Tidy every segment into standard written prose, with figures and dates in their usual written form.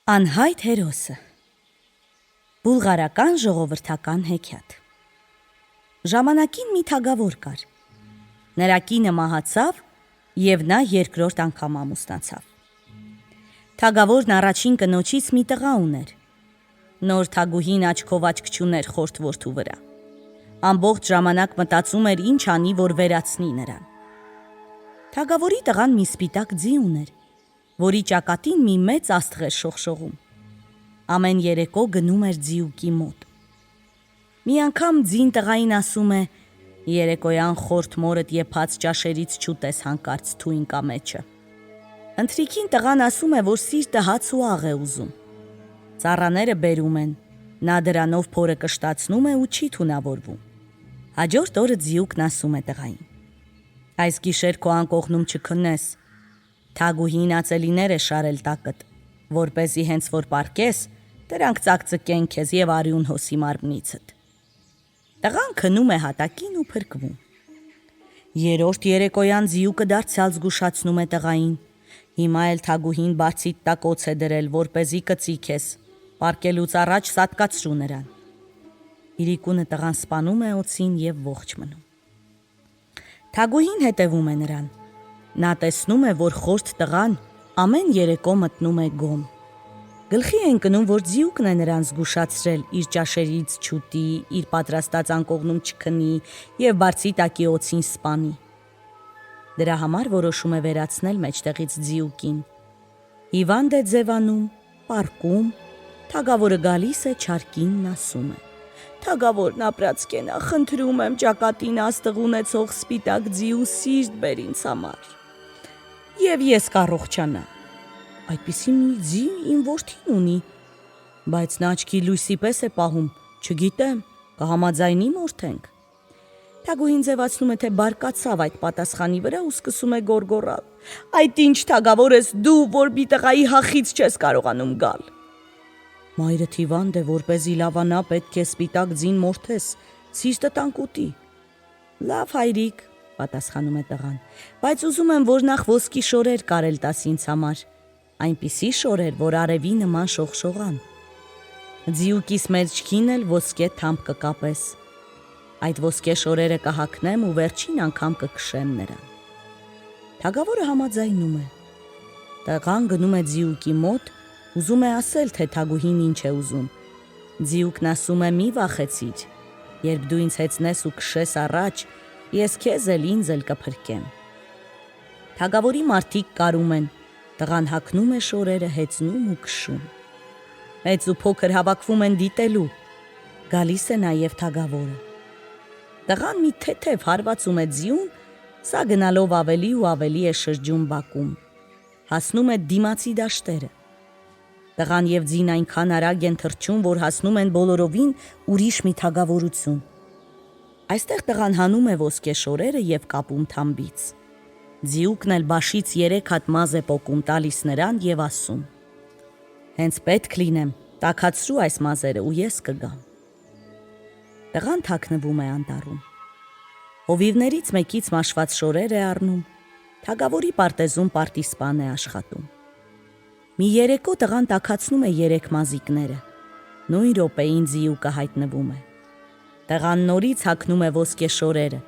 Անհայտ հերոսը Բուլղարական ժողովրդական հեքիաթ Ժամանակին մի թագավոր կար։ Նրա կինը մահացավ և նա երկրորդ անգամ ամուսնացավ։ Թագավորն առաջին կնոջից մի տղա ուներ։ Նոր թագուհին աչքով աչք չուներ խորթ որդու վրա։ Ամբողջ ժամանակ մտածում էր ինչ անի, որ վերացնի նրան։ Թագավորի տղան մի սպիտակ ձի ուներ, որի ճակատին մի մեծ աստղ էր շողշողում։ Ամեն երեկո գնում էր ձիուկի մոտ։ Մի անգամ ձին տղային ասում է. «Երեկոյան խորթ մորդ եփած ճաշերից չուտես հանկարծ թույն կամեջը»։ Ընթրիքին տղան ասում է, որ սիրտը հաց ու աղ է ուզում։ Ծառաները բերում են, նա դրանով փորը կշտացնում է ու չի թունավորվում։ Հաջորդ օրը ձիուկն ասում է տղային. «Այս գիշեր քո անկողնում չքնես, թագուհին ածելիներ է շարել տակդ, որպեսզի հենց որ պառկես, դրանք ծակծկեն քեզ և արյուն հոսի մարմնիցդ»։ Տղան քնում է հատակին ու փրկվում։ Երրորդ երեկոյան ձիուկը դարձյալ զգուշացնում է տղային. «Հիմա էլ թագուհին բարձիդ տակ օձ է դրել, որպեսզի կծի քեզ, պառկելուց առաջ սատկացրու նրան»։ Իրիկունը տղան սպանում է օձին և ողջ մնում։ Թագուհին հետևում է նրան։ Նա տեսնում է, որ խորթ տղան ամեն երեկո մտնում է գոմ։ Գլխի է ընկնում, որ ձիուկն է նրան զգուշացրել իր ճաշերից չուտի, իր պատրաստած անկողնում չքնի և բարձի տակի օձին սպանի։ Դրա համար որոշում է վերացնել մեջտեղից ձիուկին։ Հիվանդ է ձևանում, պառկում, թագավորը գալիս է, չարկինն ասում է. «Թագավորն ապրած կենա, խնդրում եմ ճակատին աստղ ունեցող սպիտակ ձիու սիրտ բեր ինձ համար, և ես կառողջանամ։ Այդպիսի մի ձի իմ որդին ունի, բայց նա աչքի լույսի պես է պահում, չգիտեմ, կհամաձայնի՞ մորթենք»։ Թագուհին ձևացնում է, թե բարկացավ այդ պատասխանի վրա ու սկսում է գոռգոռալ. «Այդ ինչ թագավոր ես դու, որ մի տղայի հախից չես կարողանում գալ։ Մայրդ հիվանդ է, որպեսզի լավանա, պետք է սպիտակ ձին մորթես, սիրտը տանկ ուտի»։ «Լավ հայրիկ», պատասխանում է տղան, «բայց ուզում եմ, որ նախ ոսկի շորեր կարել տաս ինձ համար, այնպիսի շորեր, որ արևի նման շողշողան։ Ձիուկիս մեջքին էլ ոսկե թամփ կկապես, այդ ոսկե շորերը կհագնեմ ու վերջին անգամ կքշեմ նրան»։ Թագավորը համաձայնում է։ Տղան գնում է ձիուկի մոտ, ուզում է ասել, թե թագուհին ինչ է ուզում։ Ձիուկն ասում է. «Մի վախեցիր, երբ դու ինձ հեծնես ու քշես առաջ, ես քեզ էլ ինձ էլ կփրկեմ»։ Թագավորի մարդիկ կարում են, տղան հագնում է շորերը, հեծնում ու քշում։ Մեծ ու փոքր հավաքվում են դիտելու։ Գալիս է նաև թագավորը։ Տղան մի թեթև հարվածում է ձիուն, սա գնալով ավելի ու ավելի է շրջում բակում։ Հասնում է դիմացի դաշտերը։ Տղան և ձին այնքան արագ են թռչում, որ հասնում են բոլորովին ուրիշ մի թագավորություն։ Այստեղ տղան հանում է ոսկե շորերը և կապում թամբից։ Ձիուկն էլ բաշից 3 հատ մազ է պոկում տալիս նրան և ասում. «Հենց պետք լինեմ, տաքացրու այս մազերը ու ես կգամ»։ Տղան թաքնվում է անտառում։ Հովիվներից մեկից մաշված շորեր է առնում, թագավորի պարտեզում պարտիսպան է աշխատում։ Մի երեկո տղան տաքացնում է 3 մազիկները։ Նույն րոպեին ձիուկը հայտնվում է։ Տղան նորից հագնում է ոսկե շորերը,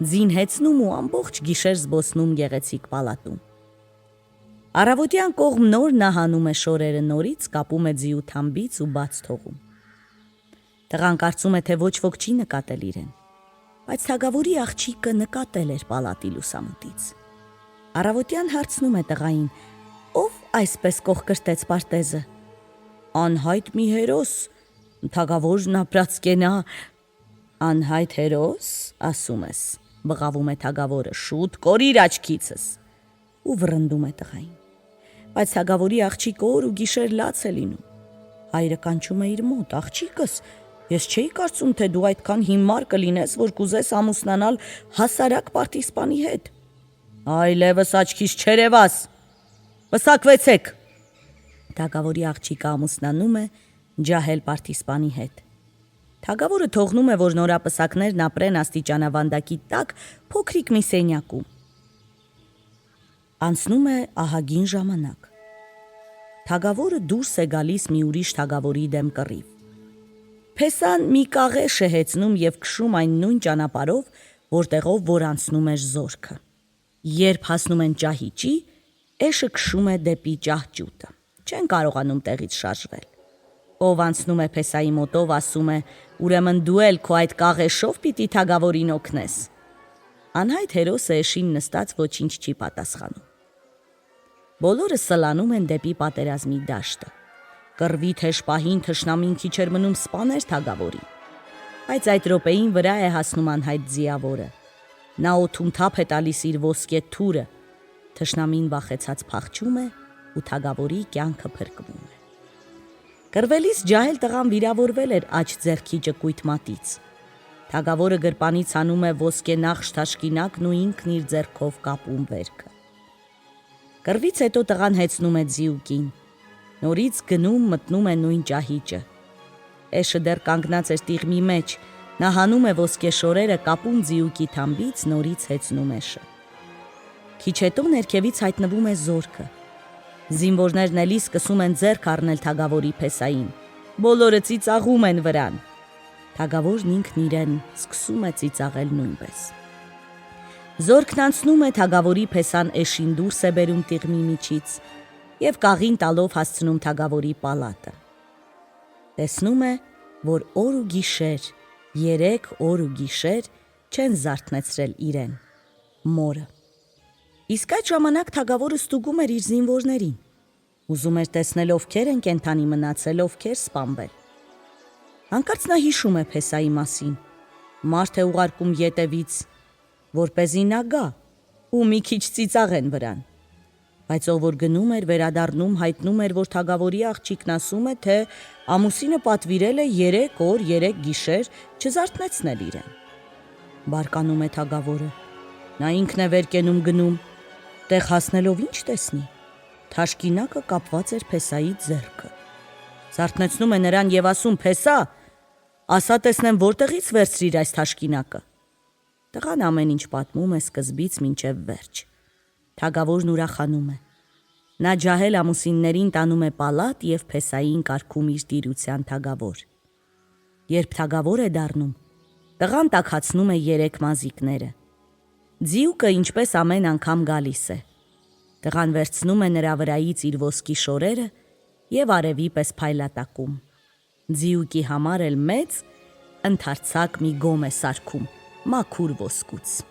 ձին հեծնում ու ամբողջ գիշեր զբոսնում գեղեցիկ պալատում։ Առավոտյան կողմ նոր նա հանում է շորերը նորից, կապում է ձիու թամբից ու բաց թողում։ Տղան կարծում է, թե ոչ ոք չի նկատել իրեն, բայց թագավորի աղջիկը նկատել էր պալատի լուսամուտից։ Առավոտյան հարցնում է տղային. «Ով այսպես կողկրտեց պարտեզը»։ «Անհայտ մի հերոս, թագավորն ապրած կենա»։ «Անհայտ հերոս, ասում ես», բղավում է թագավորը, «շուտ կորիր աչքիցս»։ Ու վռնդում է տղային։ Բայց թագավորի աղջիկը օր ու գիշեր լաց է լինում։ Հայրը կանչում է իր մոտ. «Աղջիկս, ես չէի կարծում, թե դու այդքան հիմար կլինես, որ կուզես ամուսնանալ հասարակ պարտիսպանի հետ»։ «Այլևս աչքիս չերևաս, պսակվեցեք»։ Թագավորի աղջիկը ամուսնանում է ջահել պարտիսպանի հետ։ Թագավորը թողնում է, որ նորապսակներն ապրեն աստիճանավանդակի տակ փոքրիկ մի սենյակում։ Անցնում է ահագին ժամանակ։ Թագավորը դուրս է գալիս մի ուրիշ թագավորի դեմ կռիվ։ Փեսան մի կաղեշ է հեծնում և քշում այն նույն ճանապարհով, որտեղով որ անցնում էր զորքը։ Երբ հասնում են ճահիճի, էշը քշում է դեպի ճահճուտը։ Չեն կարողանում տեղից շարժվել։ Ով անցնում է Փեսայի մոտով, ասում է. «Ուրեմն դու էլ քո այդ կաղեշով պիտի թագավորին օգնես»։ Անհայտ հերոսը էշին նստած ոչինչ չի պատասխանում։ Բոլորը սլանում են դեպի պատերազմի դաշտը։ Կռվի թեժ պահին թշնամին քիչ էր մնում սպաներ թագավորին։ Բայց այդ րոպեին վրա է հասնում անհայտ ձիավորը։ Նա օդում թափ է տալիս իր ոսկե թուրը։ Թշնամին վախեցած փախչում է ու թագավորի կյանքը փրկվում է։ Կռվելիս ջահել տղան վիրավորվել էր աջ ձեռքի ճկույտ մատից։ Թագավորը գրպանից հանում է ոսկե նախշ թաշկինակն ու ինքն իր ձեռքով կապում վերքը։ Կռվից հետո տղան հեծնում է ձիուկին։ Նորից գնում մտնում է նույն ճահիճը։ Էշը դեռ կանգնած էր տիղմի մեջ, նա հանում է ոսկե շորերը, կապում ձիուկի թամբից, նորից հեծնում էշը։ Քիչ հետո ներքևից հայտնվում է զորքը։ Զինվորներն էլի սկսում են ձեռք առնել թագավորի Փեսային։ Բոլորը ծիծաղում են վրան։ Թագավորն ինքն իրեն սկսում է ծիծաղել նույնպես։ Զորքն անցնում է, թագավորի Փեսան էշին դուրս է բերում տիղմի միջից և կաղին տալով հասցնում թագավորի պալատը։ Տեսնում է, որ օր ու գիշեր, 3 օր ու գիշեր չեն զարթնեցրել իրեն, մորը։ Իսկ այդ ժամանակ թագավորը ստուգում էր իր զինվորներին։ Ուզում էր տեսնել ովքեր են կենդանի մնացել, ովքեր սպանվել։ Հանկարծ նա հիշում է Փեսայի մասին։ Մարդ է ուղարկում ետևից, որպեսզի նա գա ու մի քիչ ծիծաղեն վրան։ Բայց ով որ գնում էր, վերադառնում, հայտնում էր, որ թագավորի աղջիկն ասում է, թե ամուսինը պատվիրել է 3 օր, 3 գիշեր չզարթնեցնել իրեն։ Բարկանում է թագավորը։ Նա ինքն է վեր կենում գնում, տեղ հասնելով ինչ տեսնի։ Թաշկինակը կապված էր Փեսայի ձեռքը։ Զարթնեցնում է նրան և ասում. «Փեսա, ասա տեսնեմ որտեղից վերցրիր այս թաշկինակը»։ Տղան ամեն ինչ պատմում է սկզբից մինչև վերջ։ Թագավորն ուրախանում է։ Նա ջահել ամուսիններին տանում է պալատ և Փեսային կարգում իր տիրության թագավոր։ Երբ թագավոր է դառնում, տղան տաքացնում է 3 մազիկները։ Ձիուկը ինչպես ամեն անգամ գալիս է։ Տղան վերցնում է նրա վրայից իր ոսկի շորերը և արևի պես փայլատակում։ Ձիուկի համար էլ մեծ, ընդարձակ մի գոմ է սարքում, մաքուր ոսկուց։